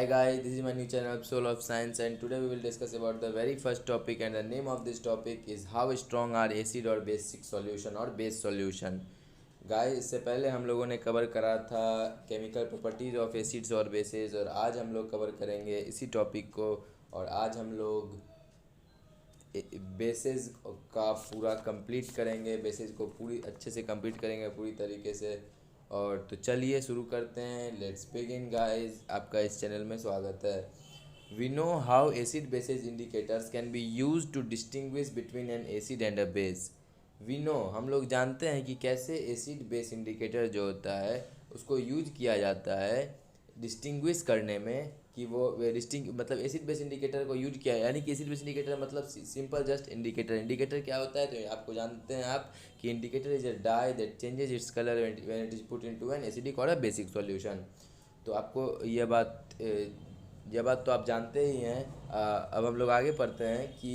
Hi guys, this is my new channel Soul of Science and today we will discuss about the very first topic and the name of this topic is how strong are acid or basic solution or base solution. Guys इससे पहले हम लोगों ने cover करा था chemical properties of acids और bases और आज हम लोग कवर करेंगे इसी टॉपिक को। और आज हम लोग बेसेस का पूरा कंप्लीट करेंगे, बेसेस को पूरी अच्छे से कंप्लीट करेंगे पूरी तरीके से। और तो चलिए शुरू करते हैं। लेट्स बिगिन गाइस, आपका इस चैनल में स्वागत है। We know how acid bases indicators can be use to distinguish between an acid and a base. We know, हम लोग जानते हैं कि कैसे एसिड बेस इंडिकेटर जो होता है उसको यूज किया जाता है डिस्टिंग्विश करने में कि वो डिस्टिंग मतलब एसिड बेस इंडिकेटर को यूज किया है, यानी कि एसिड बेस इंडिकेटर मतलब सिंपल जस्ट इंडिकेटर। इंडिकेटर क्या होता है तो आपको जानते हैं आप कि indicator is a dye that changes its colour when it is put into an acidic और अ बेसिक सॉल्यूशन। तो आपको यह बात तो आप जानते ही हैं। अब हम लोग आगे पढ़ते हैं कि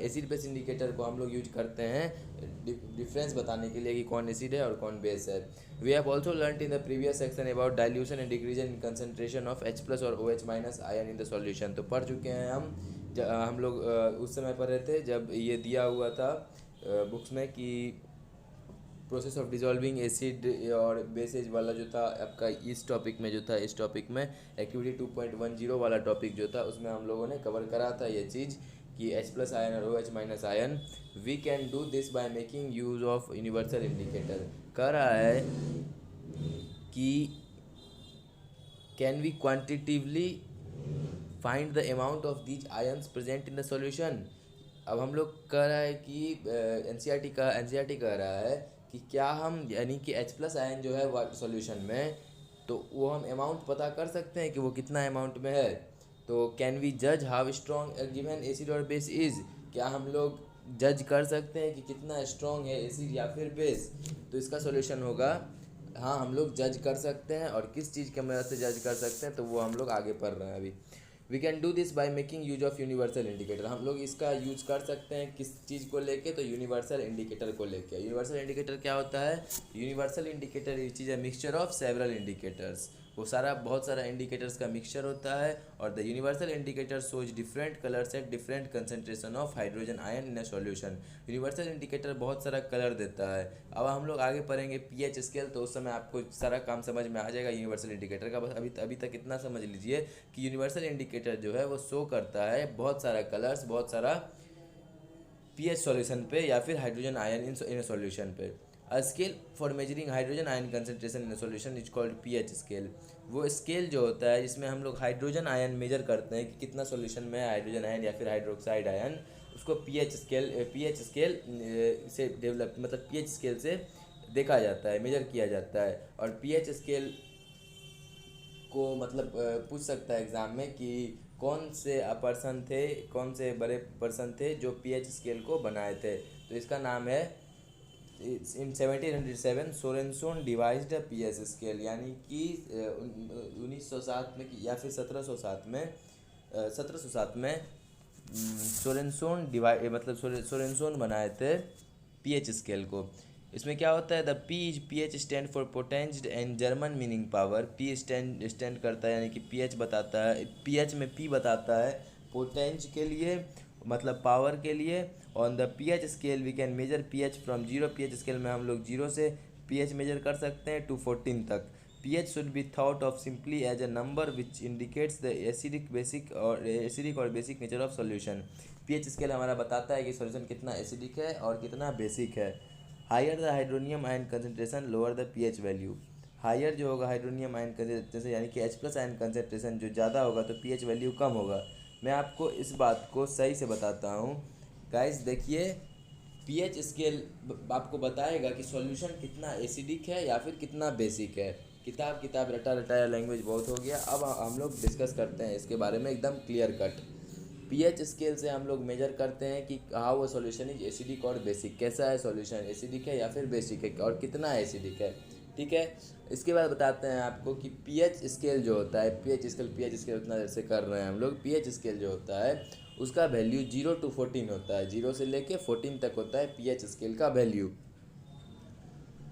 एसिड बेस इंडिकेटर को हम लोग यूज करते हैं डिफरेंस बताने के लिए कि कौन एसिड है और कौन बेस है। We have also learn in the previous section about dilution and decrease in concentration of H plus और OH minus ion in the solution. तो पढ़ चुके हैं हम लोग उस समय पढ़ रहे थे जब ये दिया हुआ था बुक्स में कि प्रोसेस ऑफ डिजॉल्विंग एसिड और बेसेज वाला जो था आपका इस टॉपिक में जो था, इस टॉपिक में एक्टिविटी 2.10 वाला टॉपिक जो था उसमें हम लोगों ने कवर करा था ये चीज़ कि H प्लस आयन और OH minus ion we can do this by making use of universal indicator. कह रहा है कि can we quantitatively find the amount of these ions present in the solution. अब हम लोग कह रहा है कि एनसीईआरटी कह रहा है कि क्या हम यानी कि H प्लस आयन जो है सॉल्यूशन में तो वो हम अमाउंट पता कर सकते हैं कि वो कितना अमाउंट में है। तो कैन वी जज हाउ स्ट्रॉन्ग गिवन एसिड और बेस इज़, क्या हम लोग जज कर सकते हैं कि कितना स्ट्रॉन्ग है एसिड या फिर बेस। तो इसका सॉल्यूशन होगा हाँ, हम लोग जज कर सकते हैं। और किस चीज़ की मदद से जज कर सकते हैं तो वो हम लोग आगे पढ़ रहे हैं अभी। We can do this by making use of universal indicator. हम लोग इसका यूज कर सकते हैं किस चीज़ को लेके तो यूनिवर्सल इंडिकेटर को लेके। यूनिवर्सल इंडिकेटर क्या होता है? यूनिवर्सल इंडिकेटर ये चीज़ है मिक्सचर ऑफ सेवरल इंडिकेटर्स। वो बहुत सारा इंडिकेटर्स का मिक्सचर होता है और the universal indicator shows different colours at different concentration of hydrogen ion in a solution. Universal indicator बहुत सारा कलर देता है। अब हम लोग आगे पढ़ेंगे पीएच स्केल तो उस समय आपको सारा काम समझ में आ जाएगा यूनिवर्सल इंडिकेटर का। बस अभी तक इतना समझ लीजिए कि यूनिवर्सल इंडिकेटर जो है वो शो करता है बहुत सारा कलर्स बहुत सारा पीएच सॉल्यूशन पे या फिर हाइड्रोजन आयन इन सॉल्यूशन पे। A scale for measuring hydrogen ion concentration in solution is called pH scale. वो स्केल जो होता है जिसमें हम लोग हाइड्रोजन आयन मेजर करते हैं कि कितना सॉल्यूशन में है हाइड्रोजन आयन या फिर हाइड्रोक्साइड आयन, उसको पीएच स्केल से डेवलप मतलब पीएच स्केल से देखा जाता है, मेजर किया जाता है। और पीएच स्केल को मतलब पूछ सकता है एग्ज़ाम में कि कौन से पर्सन थे, कौन से बड़े पर्सन थे जो पीएच स्केल को बनाए थे। तो इसका नाम है इन 1707 सोरेनसोन डिवाइज्ड पीएच स्केल, यानी कि 1907 में या फिर 1707 में सोरेनसोन बनाए थे पीएच स्केल को। इसमें क्या होता है the pH stand for potenz and German meaning power. P stand करता है यानी कि पीएच बताता है, पीएच में पी बताता है पोटेंज के लिए मतलब पावर के लिए। On the pH scale we can measure pH from zero. PH scale में हम लोग जीरो से पीएच मेजर कर सकते हैं टू 14 तक। pH should be thought of simply as a number which indicates the acidic और basic nature of solution। pH scale हमारा बताता है कि सॉल्यूशन कितना एसिडिक है और कितना बेसिक है। Higher the hydronium ion concentration lower the pH value. Higher जो होगा हाइड्रोनियम आयन कंसनट्रेशन यानी कि H प्लस आयन कंसनट्रेशन जो ज़्यादा होगा तो pH वैल्यू कम होगा। मैं आपको इस बात को सही से बताता हूँ गाइस। देखिए पीएच स्केल आपको बताएगा कि सॉल्यूशन कितना एसिडिक है या फिर कितना बेसिक है। किताब रटाया लैंग्वेज बहुत हो गया। अब हम लोग डिस्कस करते हैं इसके बारे में एकदम क्लियर कट। पीएच स्केल से हम लोग मेजर करते हैं कि हाउ वो सॉल्यूशन इज एसिडिक और बेसिक, कैसा है सॉल्यूशन, एसिडिक है या फिर बेसिक है और कितना एसिडिक है। ठीक है, इसके बाद बताते हैं आपको कि पीएच स्केल जो होता है, पीएच स्केल उतना देर से कर रहे हैं हम लोग। पीएच स्केल जो होता है उसका वैल्यू 0 to 14 होता है, 0 से लेके 14 तक होता है पीएच स्केल का वैल्यू।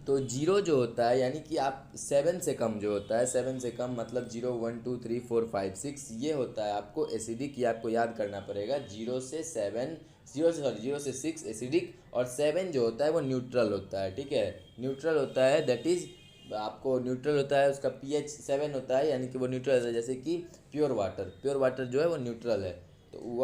तो जीरो जो होता है यानी कि आप 7 से कम जो होता है, 7 से कम मतलब 0 1 2 3 4 5 6, ये होता है आपको एसिडिक। ये आपको याद करना पड़ेगा। 0 से 6 एसिडिक और 7 जो होता है वो न्यूट्रल होता है। ठीक है, न्यूट्रल होता है, दैट इज़ आपको न्यूट्रल होता है, उसका pH 7 होता है, यानी कि वो न्यूट्रल होता है। जैसे कि प्योर वाटर जो है वो न्यूट्रल है, तो वो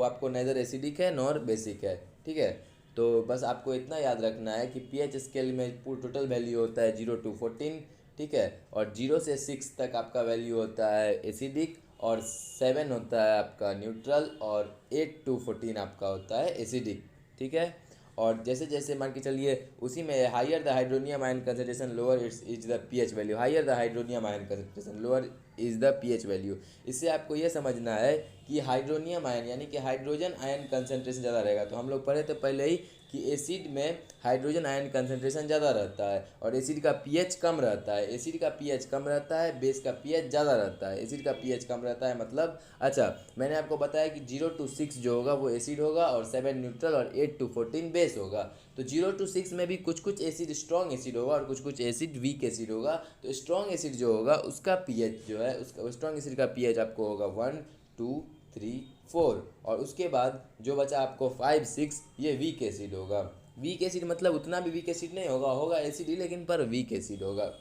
आपको नेदर एसिडिक है नॉर बेसिक है। ठीक है, तो बस आपको इतना याद रखना है कि pH स्केल में टोटल वैल्यू होता है 0 to 14। ठीक है, और 0 से 6 तक आपका वैल्यू होता है एसिडिक, और 7 होता है आपका न्यूट्रल, और 8 to 14 आपका होता है एसिडिक। ठीक है, और जैसे जैसे मान के चलिए उसी में higher the hydronium ion concentration lower its is the pH value. Higher the hydronium ion concentration lower is the pH value. इससे आपको ये समझना है कि हाइड्रोनियम आयन यानी कि हाइड्रोजन आयन कंसंट्रेशन ज़्यादा रहेगा। तो हम लोग पढ़े थे पहले ही कि एसिड में हाइड्रोजन आयन कंसंट्रेशन ज़्यादा रहता है और एसिड का पीएच कम रहता है। एसिड का पीएच कम रहता है, बेस का पीएच ज़्यादा रहता है। एसिड का पीएच कम रहता है मतलब, अच्छा मैंने आपको बताया कि 0 to 6 जो होगा वो एसिड होगा, और 7 न्यूट्रल, और 8 to 14 बेस होगा। तो 0 to 6 में भी कुछ कुछ एसिड स्ट्रॉन्ग एसिड होगा और कुछ कुछ एसिड वीक एसिड होगा। तो स्ट्रॉन्ग एसिड जो होगा उसका पीएच जो है, उसका स्ट्रॉन्ग एसिड का पीएच आपको होगा 1 2 3 4, और उसके बाद जो बचा आपको 5 6, ये वीक एसिड होगा। वीक एसिड मतलब उतना भी वीक एसिड नहीं होगा, होगा एसिड ही लेकिन पर वीक एसिड होगा।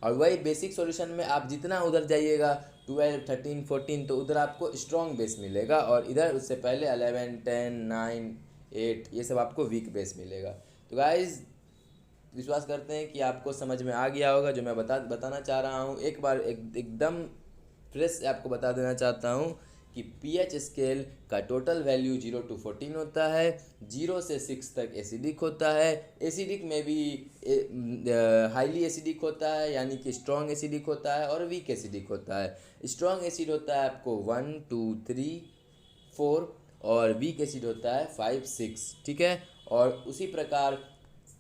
और वही बेसिक सॉल्यूशन में आप जितना उधर जाइएगा 12 13 14, तो उधर आपको स्ट्रॉन्ग बेस मिलेगा, और इधर उससे पहले 11 10 9 8 ये सब आपको वीक बेस मिलेगा। तो गाइज विश्वास करते हैं कि आपको समझ में आ गया होगा जो मैं बताना चाह रहा हूँ। एक बार एकदम फ्रेश आपको बता देना चाहता हूँ कि पीएच स्केल का टोटल वैल्यू 0 to 14 होता है। 0 से 6 तक एसिडिक होता है। एसिडिक में भी हाईली एसिडिक होता है, यानी कि स्ट्रॉन्ग एसिडिक होता है, और वीक एसिडिक होता है। स्ट्रॉन्ग एसिड होता है आपको 1 2 3 4, और वीक एसिड होता है 5 6। ठीक है, और उसी प्रकार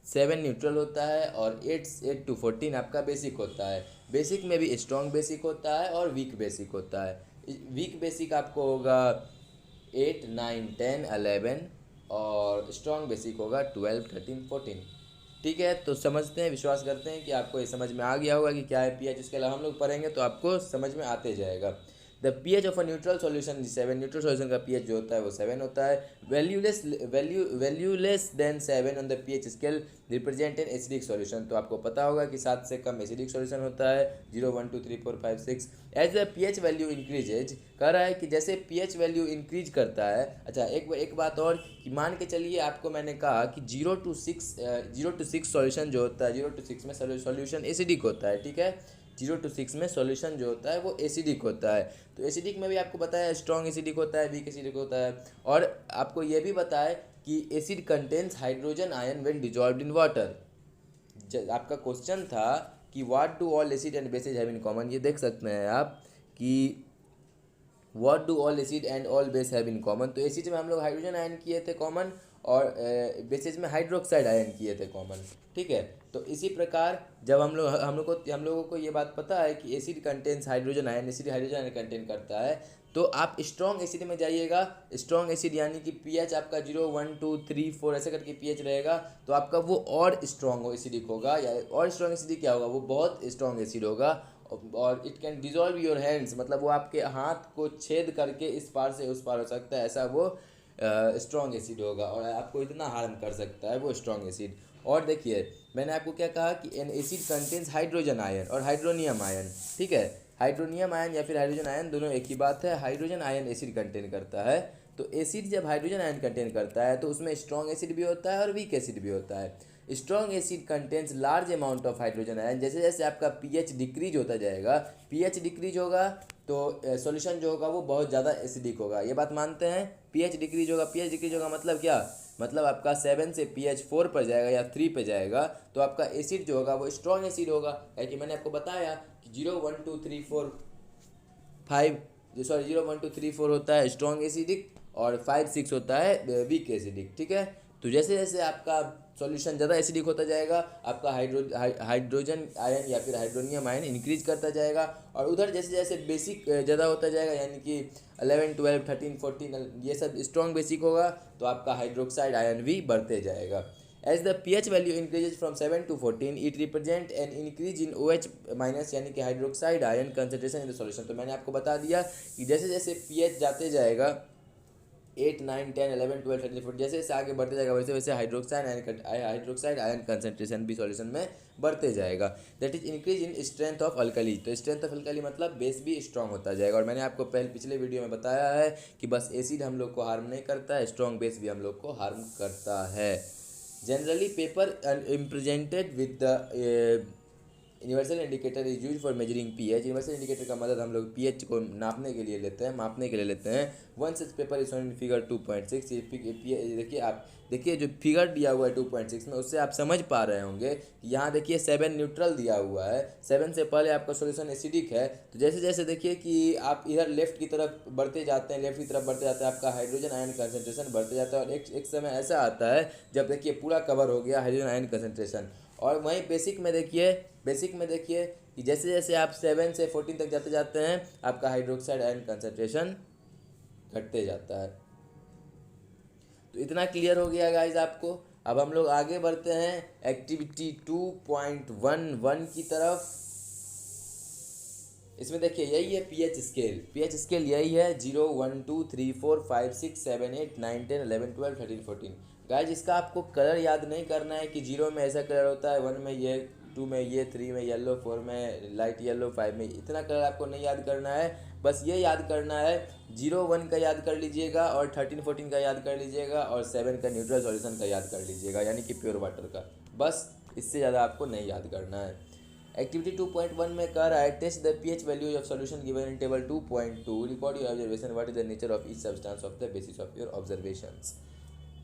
7 न्यूट्रल होता है, और 8 to 14 आपका बेसिक होता है। बेसिक में भी स्ट्रॉन्ग बेसिक होता है और वीक बेसिक होता है। वीक बेसिक आपको होगा 8 9 10 11, और स्ट्रॉन्ग बेसिक होगा 12 13 14। ठीक है, तो समझते हैं, विश्वास करते हैं कि आपको ये समझ में आ गया होगा कि क्या है पीएच। इसके अलावा हम लोग पढ़ेंगे तो आपको समझ में आते जाएगा। The pH of a neutral solution 7। Neutral solution का पीएच जो होता है वो 7 होता है। Values less than 7 on the pH scale represent an acidic solution. तो आपको पता होगा कि 7 से कम एसिडिक सॉल्यूशन होता है। 0 1 2 3 4 5 6। As the pH value increases, कह रहा है कि जैसे पीएच वैल्यू इंक्रीज करता है। अच्छा एक बात और कि मान के चलिए आपको मैंने कहा कि 0 to 6 सॉल्यूशन जो होता है, 0 to 6 में सॉल्यूशन एसिडिक होता है। ठीक है, 0 to 6 में सॉल्यूशन जो होता है वो एसिडिक होता है। तो एसिडिक में भी आपको बताया स्ट्रॉन्ग एसिडिक होता है, वीक एसिडिक होता है, और आपको ये भी बताया कि acid contains hydrogen ion when dissolved in water. आपका क्वेश्चन था कि what do all acid and bases have in common. ये देख सकते हैं आप कि what do all acid and all base have in common. तो एसिड में हम लोग हाइड्रोजन आयन किए थे कॉमन, और बेसिस में हाइड्रोक्साइड आयन किए थे कॉमन। ठीक है, तो इसी प्रकार जब हम लोगों को ये बात पता है कि acid contains hydrogen ion, acid hydrogen ion contain करता है, तो आप स्ट्रॉन्ग एसिड में जाइएगा। स्ट्रॉन्ग एसिड यानी कि पीएच आपका 0 1 2 3 4 ऐसे करके पीएच रहेगा, तो आपका वो और स्ट्रॉन्ग एसिडिक होगा। या और स्ट्रॉन्ग एसिडिक क्या होगा, वो बहुत स्ट्रॉन्ग एसिड होगा, और it can dissolve your hands, मतलब वो आपके हाथ को छेद करके इस पार से उस पार हो सकता है, ऐसा वो स्ट्रॉन्ग एसिड होगा, और आपको इतना हार्म कर सकता है वो स्ट्रॉन्ग एसिड। और देखिए मैंने आपको क्या कहा कि N acid contains hydrogen ion और हाइड्रोनियम आयन। ठीक है, हाइड्रोनियम आयन या फिर हाइड्रोजन आयन दोनों एक ही बात है। हाइड्रोजन आयन एसिड कंटेन करता है, तो एसिड जब हाइड्रोजन आयन कंटेन करता है तो उसमें स्ट्रॉन्ग एसिड भी होता है और वीक एसिड भी होता है। Strong acid contains large amount of hydrogen ion. जैसे जैसे आपका पीएच डिक्रीज होता जाएगा, पीएच डिक्रीज होगा तो सॉल्यूशन जो होगा वो बहुत ज़्यादा एसिडिक होगा। ये बात मानते हैं, पीएच डिक्रीज होगा। पीएच डिक्रीज होगा मतलब क्या, मतलब आपका 7 से pH 4 पर जाएगा या 3 पे जाएगा, तो आपका एसिड जो होगा वो स्ट्रॉन्ग एसिड होगा। कि मैंने आपको बताया कि 0 1 2 3 4 5 0 1 2 3 4 होता है स्ट्रॉन्ग एसिडिक, और 5 6 होता है वीक एसिडिक। ठीक है, तो जैसे जैसे आपका सॉल्यूशन ज़्यादा एसिडिक होता जाएगा, आपका हाइड्रोजन आयन या फिर हाइड्रोनियम आयन इंक्रीज करता जाएगा, और उधर जैसे जैसे बेसिक ज़्यादा होता जाएगा, यानी कि 11 12 13 14 ये सब स्ट्रॉन्ग बेसिक होगा, तो आपका हाइड्रोक्साइड आयन भी बढ़ते जाएगा। As the pH value increases from 7 to 14 it represent an increase in OH minus यानी कि hydroxide ion concentration in the solution. तो मैंने आपको बता दिया कि जैसे जैसे pH जाते जाएगा 8, 9, 10, 11, 12, 13, 14 जैसे जैसे आगे बढ़ते जाएगा वैसे वैसे हाइड्रोक्साइड आयन कंसनट्रेशन भी सॉल्यूशन में बढ़ते जाएगा। That is increase in strength of alkali. तो स्ट्रेंथ ऑफ अल्कली मतलब बेस भी स्ट्रॉन्ग होता जाएगा। और मैंने आपको पिछले वीडियो में बताया है कि बस एसिड हम लोग को हार्म नहीं करता है, स्ट्रॉन्ग बेस भी हम लोग को हार्म करता है। Generally paper presented with the universal indicator is use for measuring pH. Universal indicator का मदद हम लोग पीएच को नापने के लिए लेते हैं, मापने के लिए लेते हैं। One such paper is in figure 2.6। देखिए आप देखिए जो फिगर दिया हुआ है 2.6 में, उससे आप समझ पा रहे होंगे कि यहाँ देखिए 7 न्यूट्रल दिया हुआ है। 7 से पहले आपका सॉल्यूशन एसिडिक है। तो जैसे जैसे देखिए कि आप इधर लेफ्ट की तरफ बढ़ते जाते हैं, लेफ्ट की तरफ बढ़ते जाते हैं, आपका हाइड्रोजन आयन कंसनट्रेशन बढ़ते जाता है। और एक समय ऐसा आता है जब देखिए पूरा कवर हो गया हाइड्रोजन आयन कंसनट्रेशन। और वहीं बेसिक में देखिए कि जैसे जैसे आप 7 से 14 तक जाते जाते हैं आपका हाइड्रोक्साइड आयन कंसनट्रेशन घटते जाता है। तो इतना क्लियर हो गया गाइज आपको। अब हम लोग आगे बढ़ते हैं एक्टिविटी 2.11 की तरफ। इसमें देखिए यही है पीएच स्केल यही है 0, 1, 2, 3, 4, 5, 6, 7, 8, 9, 10, 11, 12, 13, 14। गाइज इसका आपको कलर याद नहीं करना है कि 0 में ऐसा कलर होता है, 1 में ये, 2 में ये, 3 में येलो, 4 में लाइट येलो, 5 में। इतना कलर आपको नहीं याद करना है। बस ये याद करना है 0, 1 का याद कर लीजिएगा और 13, 14 का याद कर लीजिएगा और 7 का न्यूट्रल सॉल्यूशन का याद कर लीजिएगा यानी कि प्योर वाटर का। बस इससे ज़्यादा आपको नहीं याद करना है। एक्टिविटी 2.1 में कह रहा है test the pH value of solution given in table 2.2। Record your observation, what is the nature of each substance of the basis of your observations.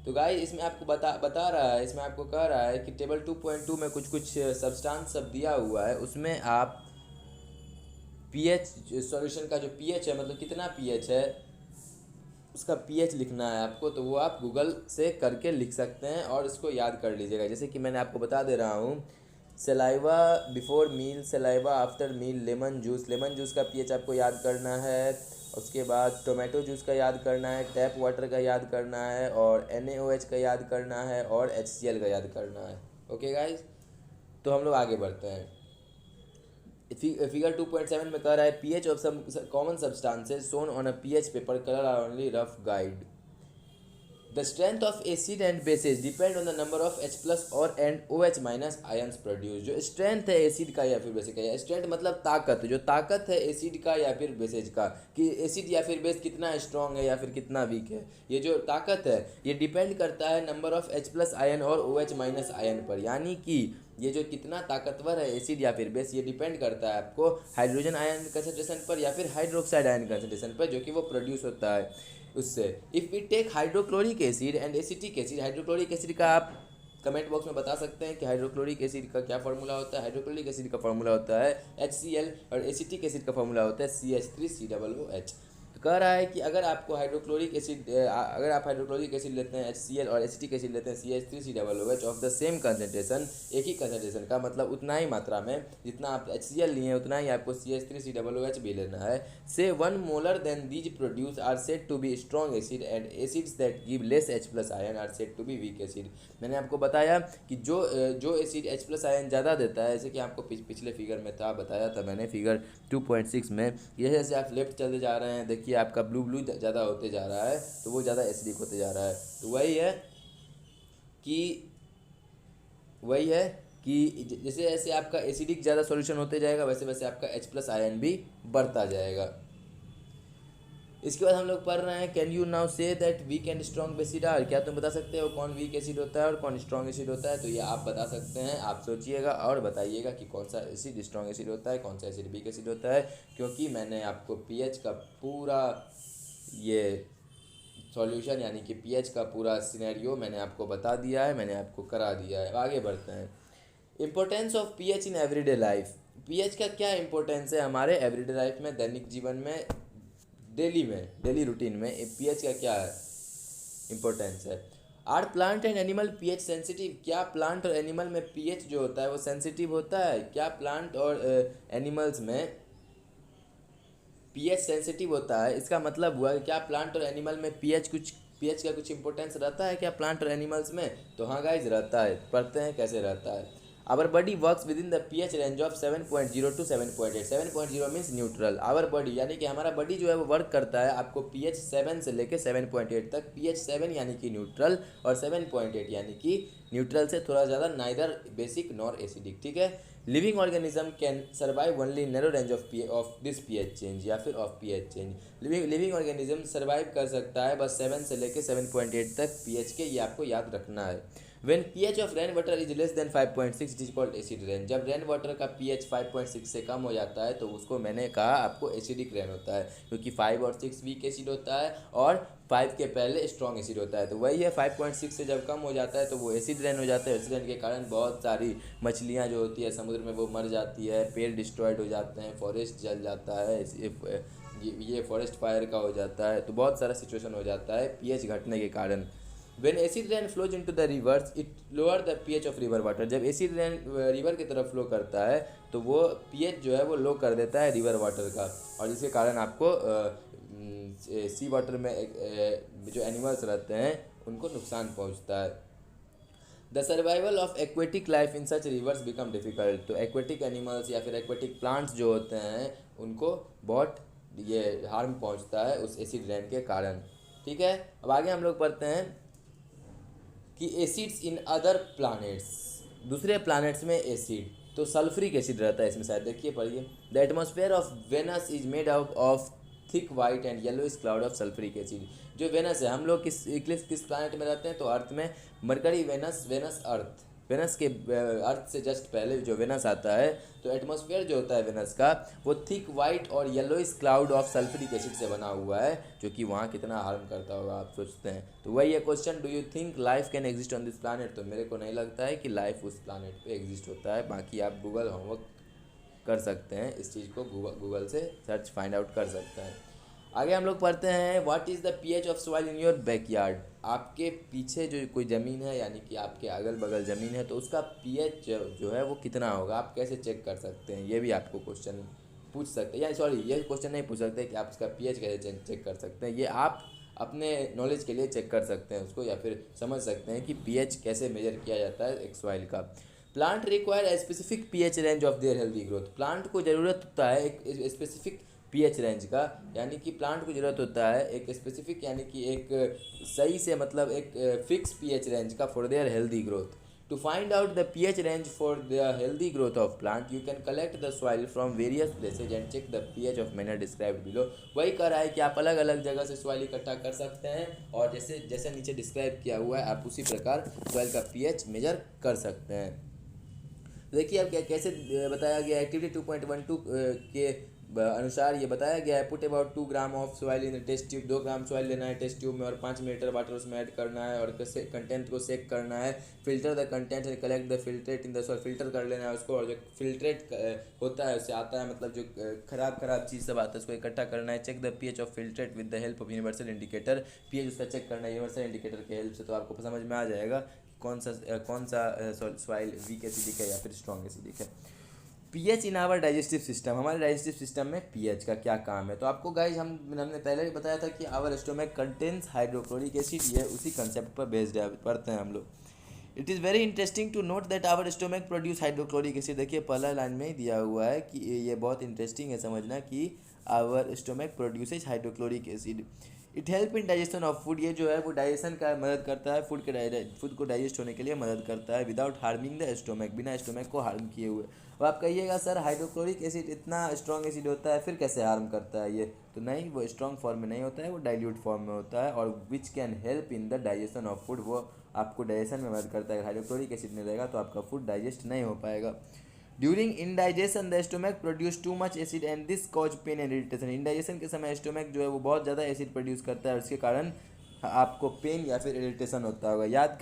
तो गाइस इसमें आपको बता रहा है, इसमें आपको कह रहा है कि टेबल 2.2 में कुछ सब्सटेंस सब दिया हुआ है। उसमें आप पीएच सॉल्यूशन का जो पीएच है, मतलब कितना पीएच है उसका पीएच लिखना है आपको। तो वो आप गूगल से करके लिख सकते हैं और इसको याद कर लीजिएगा। जैसे कि मैंने आपको बता दे रहा हूँ, saliva before meal, saliva after meal, lemon juice का पीएच आपको याद करना है। उसके बाद टोमेटो जूस का याद करना है, टैप वाटर का याद करना है और NaOH का याद करना है और HCl का याद करना है। ओके गाइज, तो हम लोग आगे बढ़ते हैं। फिगर 2.7 में कह रहा है pH of some common substances shown on a pH paper, colour are only rough guide. The strength of acid and bases depend on the number of H plus और and OH minus ions produced। जो strength है acid का या फिर basis का, या strength मतलब ताकत, जो ताकत है एसिड का या फिर बेसेज का, कि एसिड या फिर बेस कितना स्ट्रॉन्ग है या फिर कितना वीक है, ये जो ताकत है ये डिपेंड करता है number of H plus ion और OH माइनस आयन पर। यानी कि ये जो कितना ताकतवर है एसिड या फिर बेस, ये डिपेंड करता है आपको हाइड्रोजन आयन कंसनट्रेशन पर या फिर हाइड्रोक्साइड आयन कंसनट्रेशन पर, जो कि वो प्रोड्यूस होता है उससे। If we take hydrochloric acid and acetic acid, hydrochloric acid का आप कमेंट बॉक्स में बता सकते हैं कि हाइड्रोक्लोरिक एसिड का क्या फार्मूला होता है। हाइड्रोक्लोरिक एसिड का फार्मूला होता है HCl और एसिटिक एसिड का फार्मूला होता है CH3COOH। तो कह रहा है कि अगर आपको हाइड्रोक्लोरिक एसिड अगर आप हाइड्रोक्लोरिक एसिड लेते हैं HCl और एसिटिक एसिड लेते हैं CH3COOH of the same concentration, एक ही कंसनट्रेशन का, मतलब उतना ही मात्रा में जितना आप HCl लिए हैं उतना ही आपको CH3COOH भी लेना है। से 1 molar then these produce are said to be strong acid and acids that give less H plus ion are said to be weak acid. मैंने आपको बताया कि जो एसिड H प्लस आयन ज़्यादा देता है, जैसे कि आपको पिछले फिगर में बताया था मैंने फिगर 2.6 में, जैसे जैसे आप लेफ्ट चलते जा रहे हैं देखिए आपका ब्लू ज़्यादा होते जा रहा है तो वो ज़्यादा एसिडिक होते जा रहा है। तो वही है कि जैसे जैसे आपका एसिडिक ज़्यादा सॉल्यूशन होते जाएगा वैसे वैसे आपका H प्लस आयन भी बढ़ता जाएगा। इसके बाद हम लोग पढ़ रहे हैं can you now say that weak and strong bases are. क्या तुम बता सकते हो कौन वीक एसिड होता है और कौन स्ट्रॉन्ग एसिड होता है? तो ये आप बता सकते हैं। आप सोचिएगा और बताइएगा कि कौन सा एसिड स्ट्रॉन्ग एसिड होता है, कौन सा एसिड वीक एसिड होता है, क्योंकि मैंने आपको पीएच का पूरा ये सॉल्यूशन यानी कि पीएच का पूरा सिनेरियो मैंने आपको बता दिया है, मैंने आपको करा दिया है। आगे बढ़ते हैं। Importance of pH in everyday life. PH का क्या इंपॉर्टेंस है हमारे एवरीडे लाइफ में, दैनिक जीवन में, डेली रूटीन में पीएच का क्या इम्पोर्टेंस है? Are plant and animal pH sensitive. क्या प्लांट और एनिमल में पीएच जो होता है वो सेंसिटिव होता है? क्या प्लांट और एनिमल्स में पीएच सेंसिटिव होता है? इसका मतलब हुआ कि क्या प्लांट और एनिमल में पीएच कुछ पीएच का कुछ इंपॉर्टेंस रहता है क्या प्लांट और एनिमल्स में? तो हाँ गाइज रहता है, पढ़ते हैं कैसे रहता है। Our body works with in the pH range of 7.0 to 7.8। 7.0 means neutral. Our body यानी कि हमारा बॉडी जो है वो वर्क करता है आपको पीएच 7 से लेके 7.8 तक। पीएच 7 यानी कि न्यूट्रल और 7.8 यानी कि न्यूट्रल से थोड़ा ज़्यादा, नाइदर बेसिक नॉर एसिडिक, ठीक है। Living organism can survive only narrow range of this pH change या फिर of pH change. Living organism survive कर सकता है बस 7 से लेके 7.8 तक पीएच के, ये आपको याद रखना है। When pH of rain water is less than 5.6 it is called acid rain. जब रेन वाटर का pH 5.6 से कम हो जाता है तो उसको मैंने कहा आपको एसिडिक रेन होता है, क्योंकि 5 और 6 वीक एसिड होता है और 5 के पहले स्ट्रॉन्ग एसिड होता है। तो वही है, 5.6 से जब कम हो जाता है तो वो एसिड रेन हो जाता है। एसिड रेन के कारण बहुत सारी मछलियाँ जो होती है समुद्र में वो मर जाती है, पेड़ डिस्ट्रॉयड हो जाते हैं, फॉरेस्ट जल जाता है, ये फॉरेस्ट फायर का हो जाता है। तो बहुत सारा सिचुएशन हो जाता है pH घटने के कारण। When acid rain flows into the rivers, it lower the pH of river water। जब एसिड रेन रिवर की तरफ फ्लो करता है तो वो pH जो है वो लो कर देता है रिवर वाटर का, और इसके कारण आपको सी वाटर में जो एनिमल्स रहते हैं उनको नुकसान पहुंचता है। The survival of aquatic life in such reverse become difficult. तो एक्वेटिक एनिमल्स या फिर एक्वेटिक प्लांट्स जो होते हैं उनको बहुत ये हार्म पहुंचता है उस एसिड रेन के कारण, ठीक है। अब आगे हम लोग पढ़ते हैं कि एसिड्स इन अदर प्लैनेट्स, दूसरे प्लैनेट्स में एसिड, तो सल्फ्रिक एसिड रहता है इसमें शायद, देखिए पढ़िए। The atmosphere of Venus is made out of thick white and yellowish cloud of sulphuric acid. जो वेनस है, हम लोग किस प्लैनेट में रहते हैं? तो अर्थ में। Mercury, Venus Earth. वेनस के अर्थ से जस्ट पहले जो वेनस आता है, तो एटमॉस्फेयर जो होता है वेनस का वो थिक वाइट और yellowish cloud of sulphuric acid से बना हुआ है, जो कि वहाँ कितना हार्म करता होगा आप सोचते हैं। तो वही है question, do you think life can exist on this planet? तो मेरे को नहीं लगता है कि लाइफ उस प्लानट पे एग्जिस्ट होता है। बाकी आप गूगल होमवर्क कर सकते हैं, इस चीज़ को गूगल से सर्च फाइंड आउट कर सकते हैं। आगे हम लोग पढ़ते हैं what is the pH of soil in your backyard. आपके पीछे जो कोई ज़मीन है, यानी कि आपके अगल बगल ज़मीन है, तो उसका पीएच जो है वो कितना होगा, आप कैसे चेक कर सकते हैं? ये भी आपको क्वेश्चन पूछ सकते हैं, या सॉरी ये क्वेश्चन नहीं पूछ सकते कि आप उसका पीएच कैसे चेक कर सकते हैं। ये आप अपने नॉलेज के लिए चेक कर सकते हैं उसको, या फिर समझ सकते हैं कि पीएच कैसे मेजर किया जाता है एक सॉइल का। Plant require a specific pH range of their healthy growth. Plant को ज़रूरत होता है एक स्पेसिफिक पीएच रेंज का, यानी कि प्लांट को ज़रूरत होता है एक स्पेसिफिक, यानी कि एक सही से मतलब एक फिक्स पीएच रेंज का for their healthy growth. To find out the pH range for the healthy growth of plant you can collect the soil from various places and check the pH of manner described below. वही कह रहा है कि आप अलग अलग जगह से सॉइल इकट्ठा कर सकते हैं, और जैसे जैसे नीचे डिस्क्राइब किया हुआ है आप उसी प्रकार सॉइल का पीएच मेजर कर सकते हैं। देखिए अब क्या कैसे बताया गया, एक्टिविटी 2.12 के अनुसार ये बताया गया है। Put about 2 gram of soil in test tube. 2 gram soil लेना है टेस्ट ट्यूब में, और 5 मिलीलीटर वाटर उसमें ऐड करना है, और कंटेंट को सेक करना है। Filter the content and collect the filtrate in the soil. Filter कर लेना है उसको, और जो फिल्ट्रेट होता है उससे आता है, मतलब जो खराब चीज़ सब आता है उसको इकट्ठा करना है। Check the pH of filtrate with the help of universal indicator. PH उसका चेक करना है यूनिवर्सल इंडिकेटर के हेल्प से, तो आपको समझ में आ जाएगा कौन सा सॉइल वीक एसिडिक है या फिर स्ट्रॉन्ग एसिडिक है। PH in our digestive system. हमारे डाइजेस्टिव सिस्टम में पीएच का क्या काम है? तो आपको गाइज हमने पहले भी बताया था कि our stomach contains hydrochloric acid. ये उसी कंसेप्ट पर बेस्ड है, पढ़ते हैं हम लोग। It is very interesting to note that our stomach produce hydrochloric acid. देखिए पहला लाइन में ही दिया हुआ है कि ये बहुत इंटरेस्टिंग है समझना कि our stomach produces hydrochloric acid. It help in digestion of food. ये जो है वो डाइजेशन का मदद करता है, फूड को डाइजेस्ट होने के लिए मदद करता है, विदाउट हार्मिंग द स्टोमक, बिना स्टोमक को हार्म किए हुए। अब आप कहिएगा सर हाइड्रोक्लोरिक एसिड इतना स्ट्रॉन्ग एसिड होता है फिर कैसे हार्म करता है ये? तो नहीं, वो स्ट्रॉन्ग फॉर्म में नहीं होता है, वो डाइल्यूट फॉर्म में होता है, और which can help in the digestion of food. वो आपको डाइजेशन में मदद करता है। हाइड्रोक्लोरिक एसिड नहीं रहेगा तो आपका फूड डाइजेस्ट नहीं हो पाएगा। During indigestion the stomach produce too much acid and this cause pain and irritation. Indigestion के समय स्टोमक जो है वो बहुत ज़्यादा एसिड प्रोड्यूस करता है, और इसके कारण आपको पेन या फिर इरिटेशन होता होगा। याद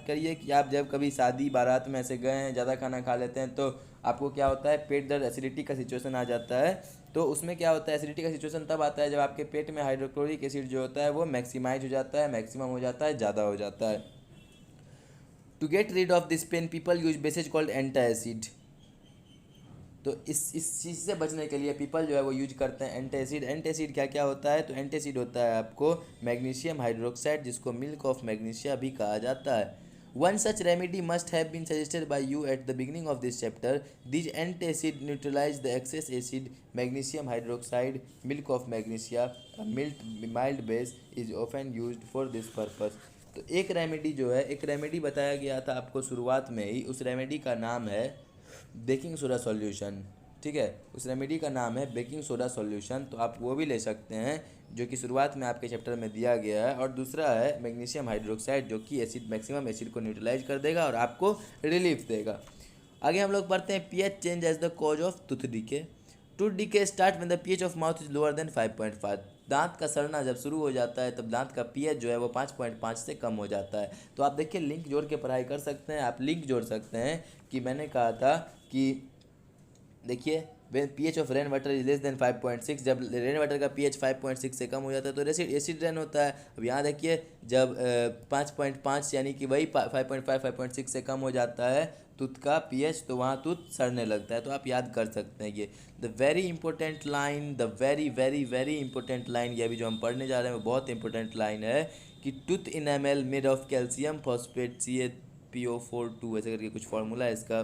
करिए कि आप जब कभी शादी बारात में ऐसे गए हैं, ज़्यादा खाना खा लेते हैं, तो आपको क्या होता है, पेट दर्द, एसिडिटी का सिचुएशन आ जाता है। तो उसमें क्या होता है, एसिडिटी का सिचुएशन तब आता है जब आपके पेट में हाइड्रोक्लोरिक एसिड जो होता है वो मैक्सिमाइज हो जाता है, मैक्सिमम हो जाता है, ज़्यादा हो जाता है। To get rid of this pain people use bases called antacid. तो तो इस चीज़ से बचने के लिए पीपल जो है वो यूज करते हैं एंटासिड। एंटासिड क्या क्या होता है? तो एंटासिड होता है आपको मैग्नीशियम हाइड्रोक्साइड, जिसको मिल्क ऑफ मैग्नीशिया भी कहा जाता है। One such remedy must have been suggested by you at the beginning of this chapter. These antacid neutralize the excess acid. Magnesium hydroxide, milk of magnesia, a mild base, is often used for this purpose. तो एक remedy जो है, एक remedy बताया गया था आपको शुरुआत में ही, उस रेमेडी का नाम है बेकिंग सोडा सॉल्यूशन। ठीक है, उस रेमेडी का नाम है बेकिंग सोडा सॉल्यूशन, तो आप वो भी ले सकते हैं, जो कि शुरुआत में आपके चैप्टर में दिया गया है। और दूसरा है मैग्नीशियम हाइड्रोक्साइड, जो कि एसिड मैक्सिमम एसिड को न्यूट्रलाइज कर देगा और आपको रिलीफ देगा। आगे हम लोग पढ़ते हैं pH change as the cause of tooth decay. Tooth decay start when the pH of mouth is lower than 5.5। दांत का सड़ना जब शुरू हो जाता है तब दांत का पीएच जो है वो 5.5 से कम हो जाता है। तो आप देखिए लिंक जोड़ के पढ़ाई कर सकते हैं। आप लिंक जोड़ सकते हैं कि मैंने कहा था कि देखिए pH of rain water is less than 5.6, जब रेन वाटर का पीएच 5.6 से कम हो जाता है तो एसिड रेन होता है। अब यहाँ देखिए जब 5.5 यानी कि वही 5.5 5.6 से कम हो जाता है टूथ का पीएच, तो वहाँ टूथ सड़ने लगता है। तो आप याद कर सकते हैं ये the very important line, the very very very important line, ये अभी जो हम पढ़ने जा रहे हैं वो बहुत इंपॉर्टेंट लाइन है कि tooth enamel made of calcium phosphate CaPO4 ऐसे करके कुछ फॉर्मूला है इसका।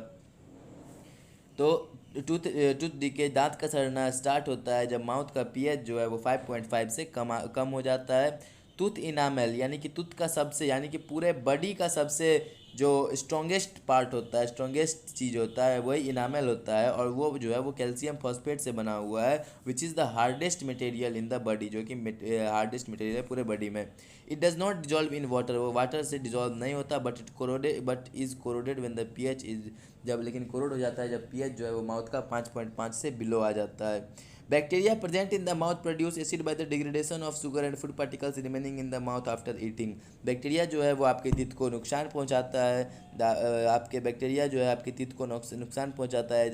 तो टूथ डीके दांत का सड़ना स्टार्ट होता है जब माउथ का पीएच जो है वो 5.5 से कम हो जाता है। टूथ इनामेल यानी कि टूथ का सबसे यानी कि पूरे बॉडी का सबसे जो स्ट्रॉन्गेस्ट पार्ट होता है, स्ट्रॉन्गेस्ट चीज़ होता है, वही इनामेल होता है। और वो जो है वो कैल्शियम फॉस्फेट से बना हुआ है, which is the hardest material in the body, जो कि हार्डेस्ट मटेरियल है पूरे बॉडी में। It does not dissolve in water, वो वाटर से डिजॉल्व नहीं होता, but is corroded when the pH is, जब लेकिन कोरोड हो जाता है जब पीएच जो है वो माउथ का 5.5 से बिलो आ जाता है। Bacteria present in the mouth produce acid by the degradation of sugar and food particles remaining in the mouth after eating. Bacteria जो है वो आपके teeth को नुकसान पहुंचाता है। आपके बैक्टीरिया जो है आपके teeth को नुकसान पहुंचाता है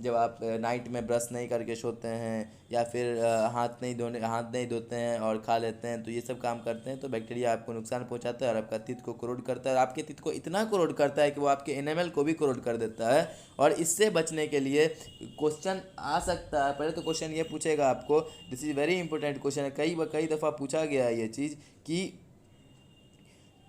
जब आप नाइट में ब्रश नहीं करके सोते हैं, या फिर हाथ नहीं धोते हैं और खा लेते हैं, तो ये सब काम करते हैं तो बैक्टीरिया आपको नुकसान पहुंचाता है और आपका teeth को कोरोड करता है। और आपके teeth को इतना कोरोड करता है कि वो आपके एनामेल को भी कोरोड कर देता है। और इससे बचने के लिए क्वेश्चन आ सकता है, पहले तो क्वेश्चन ये पूछेगा आपको, this is very important question है, कई दफ़ा पूछा गया है ये चीज़ कि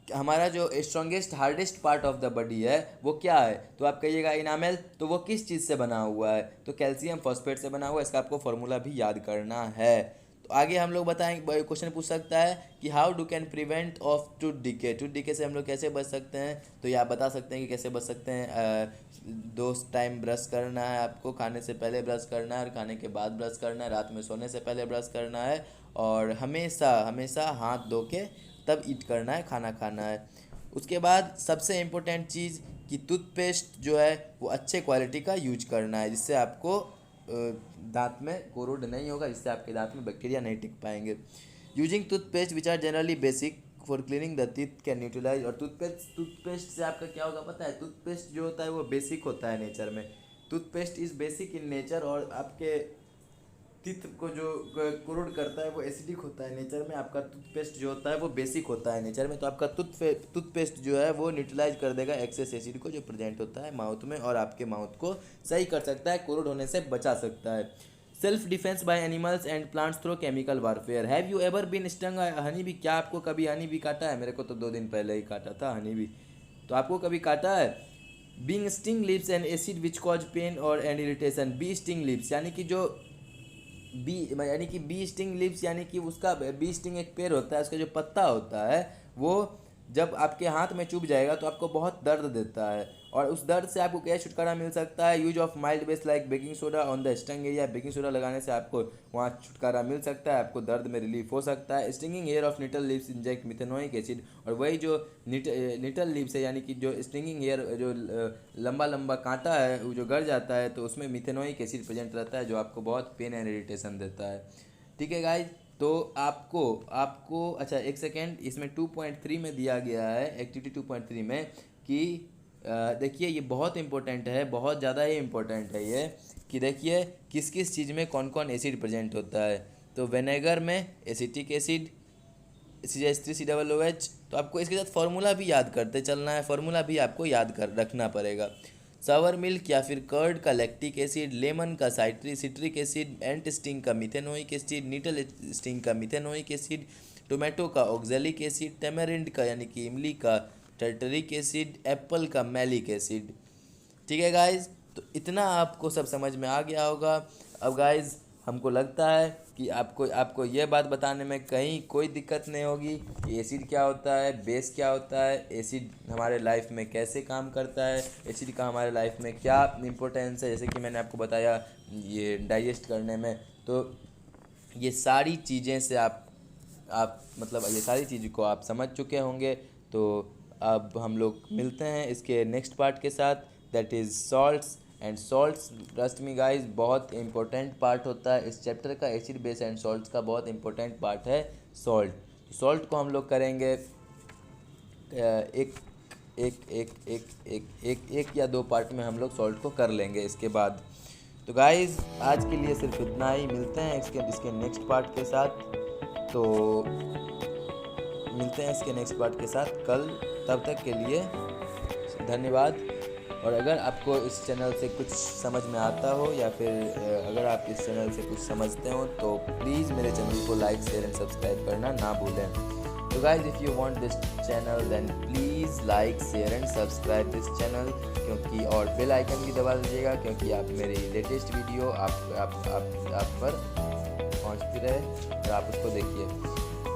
हमारा जो strongest hardest part of the body है वो क्या है, तो आप कहिएगा इनामेल, तो वो किस चीज़ से बना हुआ है, तो कैल्शियम फॉस्फेट से बना हुआ है। इसका आपको फॉर्मूला भी याद करना है। तो आगे हम लोग बताएंगे, क्वेश्चन पूछ सकता है कि how do can prevent of tooth decay, tooth DK से हम लोग कैसे बच सकते हैं। तो ये आप बता सकते हैं कि कैसे बच सकते हैं। 2 टाइम ब्रश करना है आपको, खाने से पहले ब्रश करना है और खाने के बाद ब्रश करना है, रात में सोने से पहले ब्रश करना है, और हमेशा हाथ धो के तब ईट करना है, खाना खाना है। उसके बाद सबसे इम्पोर्टेंट चीज़ कि टूथपेस्ट जो है वो अच्छे क्वालिटी का यूज करना है, जिससे आपको दांत में कोरोड नहीं होगा, जिससे आपके दांत में बैक्टीरिया नहीं टिक पाएंगे। Using toothpaste which are generally basic for cleaning the teeth can neutralise. और टूथपेस्ट से आपका क्या होगा पता है, टूथपेस्ट जो होता है वो बेसिक होता है नेचर में, toothpaste is basic in nature, और आपके टीथ को जो कोरोड करता है वो एसिडिक होता है नेचर में। आपका टूथपेस्ट जो होता है वो बेसिक होता है नेचर में, तो आपका टूथपेस्ट जो है वो न्यूट्रलाइज कर देगा एक्सेस एसिड को जो प्रेजेंट होता है माउथ में, और आपके माउथ को सही कर सकता है, कोरोड होने से बचा सकता है। Self defence by animals and plants through chemical warfare. Have you ever been stung honey bee, क्या आपको कभी हनी बी काटा है? मेरे को तो 2 दिन पहले ही काटा था हनी बी, तो आपको कभी काटा है? बीइंग sting leaves and acid which cause pain और and irritation. Bee sting leaves यानी कि जो बी स्टिंग लिप्स यानी कि उसका बी स्टिंग एक पेड़ होता है, उसका जो पत्ता होता है वो जब आपके हाथ में चुभ जाएगा तो आपको बहुत दर्द देता है, और उस दर्द से आपको क्या छुटकारा मिल सकता है? Use of mild base like baking soda on the stung area. Baking soda लगाने से आपको वहाँ छुटकारा मिल सकता है, आपको दर्द में रिलीफ हो सकता है। Stinging hair of nettle leaves inject methanoic acid. और वही जो निटल लिप्स है यानी कि जो स्टिंगिंग हेयर जो लंबा लंबा कांटा है वो जो गड़ जाता है तो उसमें मिथेनोइक एसिड प्रेजेंट रहता है जो आपको बहुत पेन एंड इरिटेशन देता है। ठीक है गाइज, तो आपको अच्छा एक सेकेंड, इसमें 2.3 में दिया गया है एक्टिविटी 2.3 में कि देखिए ये बहुत इंपॉर्टेंट है, बहुत ज़्यादा ही इम्पोर्टेंट है ये, कि देखिए किस किस चीज़ में कौन कौन एसिड प्रेजेंट होता है। तो विनेगर में एसिटिक एसिड CH3COOH, तो आपको इसके साथ फार्मूला भी याद करते चलना है, फार्मूला भी आपको याद कर रखना पड़ेगा। सावर मिल्क या फिर कर्ड का लैक्टिक एसिड, लेमन का सिट्रिक एसिड, एंट स्टिंग का मिथेनोइक एसिड, नीटल स्टिंग का मिथेनोइक एसिड, टोमेटो का ऑक्जेलिक एसिड, टेमेरिंड का यानी कि इमली का टर्टरिक एसिड, एप्पल का मैलिक एसिड। ठीक है गाइज, तो इतना आपको सब समझ में आ गया होगा। अब गाइज हमको लगता है कि आपको ये बात बताने में कहीं कोई दिक्कत नहीं होगी कि एसिड क्या होता है, बेस क्या होता है, एसिड हमारे लाइफ में कैसे काम करता है, एसिड का हमारे लाइफ में क्या इम्पोर्टेंस है, जैसे कि मैंने आपको बताया ये डाइजेस्ट करने में। तो ये सारी चीज़ें से आप मतलब ये सारी चीज़ों को आप समझ चुके होंगे। तो अब हम लोग मिलते हैं इसके नेक्स्ट पार्ट के साथ, that is salts and salts. Trust me guys, बहुत इंपॉर्टेंट पार्ट होता है इस चैप्टर का। एसिड बेस एंड सॉल्ट्स का बहुत इंपॉर्टेंट पार्ट है सॉल्ट। सॉल्ट को हम लोग करेंगे एक एक एक एक एक एक एक या दो पार्ट में हम लोग सॉल्ट को कर लेंगे इसके बाद। तो गाइस आज के लिए सिर्फ इतना ही, मिलते हैं इसके नेक्स्ट पार्ट के साथ। तो मिलते हैं इसके नेक्स्ट पार्ट के साथ कल, तब तक के लिए धन्यवाद। और अगर आपको इस चैनल से कुछ समझ में आता हो या फिर अगर आप इस चैनल से कुछ समझते हो तो प्लीज़ मेरे चैनल को लाइक शेयर एंड सब्सक्राइब करना ना भूलें। तो guys if you want this channel then please like share and subscribe this channel, क्योंकि और बेल आइकन भी दबा दीजिएगा क्योंकि आप मेरी लेटेस्ट वीडियो आप पर पहुंचती रहे और आप उसको देखिए।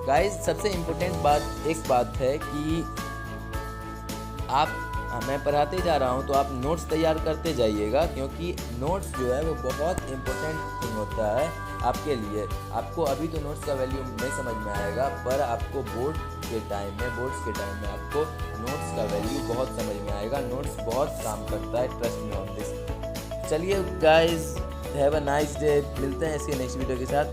गाइज सबसे इम्पोर्टेंट एक बात है कि मैं पढ़ाते जा रहा हूँ तो आप नोट्स तैयार करते जाइएगा, क्योंकि नोट्स जो है वो बहुत इम्पोर्टेंट थिंग होता है आपके लिए। आपको अभी तो नोट्स का वैल्यू नहीं समझ में आएगा, पर आपको बोर्ड्स के टाइम में आपको नोट्स का वैल्यू बहुत समझ में आएगा। नोट्स बहुत काम करता है, ट्रस्ट मी ऑन दिस। चलिए guys, have a nice day, मिलते हैं इसके नेक्स्ट वीडियो के साथ।